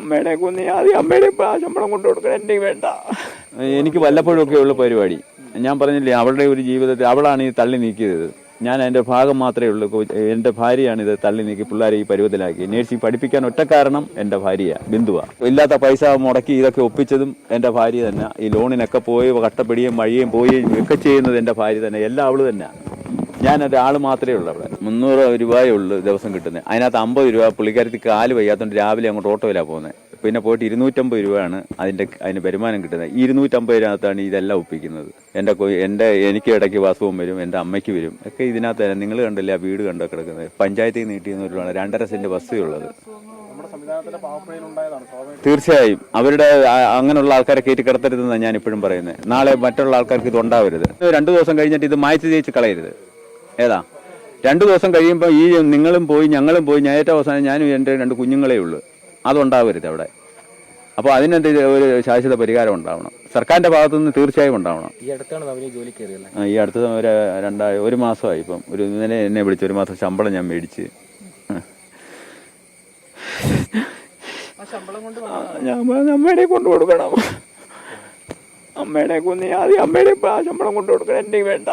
അമ്മയുടെ കൊന്നി ആദ്യം അമ്മയുടെ ശമ്പളം കൊണ്ടു കൊടുക്കണം, എൻ്റെ വേണ്ട. എനിക്ക് വല്ലപ്പോഴും ഒക്കെ ഉള്ള പരിപാടി. ഞാൻ പറഞ്ഞില്ലേ, അവളുടെ ഒരു ജീവിതത്തിൽ അവളാണ് ഈ തള്ളി നീക്കിയത്. ഞാൻ അതിന്റെ ഭാഗം മാത്രമേ ഉള്ളൂ. എന്റെ ഭാര്യയാണ് ഇത് തള്ളി നീക്കി പിള്ളേരെ ഈ പരുവത്തിലാക്കി. നേഴ്സിംഗ് പഠിപ്പിക്കാൻ ഒറ്റ കാരണം എന്റെ ഭാര്യ ബിന്ദുവാ. ഇല്ലാത്ത പൈസ മുടക്കി ഇതൊക്കെ ഒപ്പിച്ചതും എന്റെ ഭാര്യ തന്നെ. ഈ ലോണിനൊക്കെ പോയി കട്ടപ്പിടിയും വഴിയും പോയി ഒക്കെ ചെയ്യുന്നത് എന്റെ ഭാര്യ തന്നെ. എല്ലാം അവള് തന്നെ. ഞാൻ ഒരാൾ മാത്രമേ ഉള്ളൂ അവിടെ. 300 രൂപയേ ഉള്ളൂ ദിവസം കിട്ടുന്നത്. അതിനകത്ത് 50 രൂപ പുള്ളിക്കാരത്തി കാല് വയ്യാത്തോണ്ട് രാവിലെ അങ്ങോട്ട് ഓട്ടോയിലാണ് പോകുന്നത്. പിന്നെ പോയിട്ട് 250 രൂപയാണ് അതിന് വരുമാനം കിട്ടുന്നത്. ഈ 250 രൂപത്താണ് ഇതെല്ലാം ഒപ്പിക്കുന്നത്. എനിക്ക് ഇടയ്ക്ക് അസുഖം വരും, എൻ്റെ അമ്മയ്ക്ക് വരും ഒക്കെ ഇതിനകത്ത്. നിങ്ങൾ കണ്ടില്ലേ ആ വീട് കണ്ടോ കിടക്കുന്നത്? പഞ്ചായത്തിൽ നീട്ടിയെന്ന് ഒരു 2.5 സെന്റ് വസ്തുവുള്ളത്. തീർച്ചയായും അവരുടെ അങ്ങനെയുള്ള ആൾക്കാരെ കയറ്റി കിടത്തരുതെന്നാണ് ഞാൻ ഇപ്പോഴും പറയുന്നത്. നാളെ മറ്റുള്ള ആൾക്കാർക്ക് ഇത് ഉണ്ടാവരുത്. 2 ദിവസം കഴിഞ്ഞിട്ട് ഇത് മായ്ച്ചു തേച്ച് കളയരുത്. ഏതാ 2 ദിവസം കഴിയുമ്പോൾ ഈ നിങ്ങളും പോയി ഞങ്ങളും പോയി ഏറ്റവും അവസാനം ഞാനും എൻ്റെ 2 കുഞ്ഞുങ്ങളേ ഉള്ളൂ. അതുണ്ടാവരുത് അവിടെ. അപ്പോൾ അതിനെന്ത് ഒരു ശാശ്വത പരിഹാരം ഉണ്ടാവണം. സർക്കാരിന്റെ ഭാഗത്തു നിന്ന് തീർച്ചയായും ഉണ്ടാവണം. ഈ അടുത്ത ഒരു മാസമായി. ഇപ്പം ഇന്നലെ എന്നെ വിളിച്ച് 1 മാസം ശമ്പളം ഞാൻ മേടിച്ച്. ഞാൻ അമ്മയുടെ കൊണ്ടു കൊടുക്കണം. അമ്മയുടെ കൊന്നി ആദ്യം അമ്മയുടെ ശമ്പളം കൊണ്ടു കൊടുക്കണം, എൻ്റെ വേണ്ട.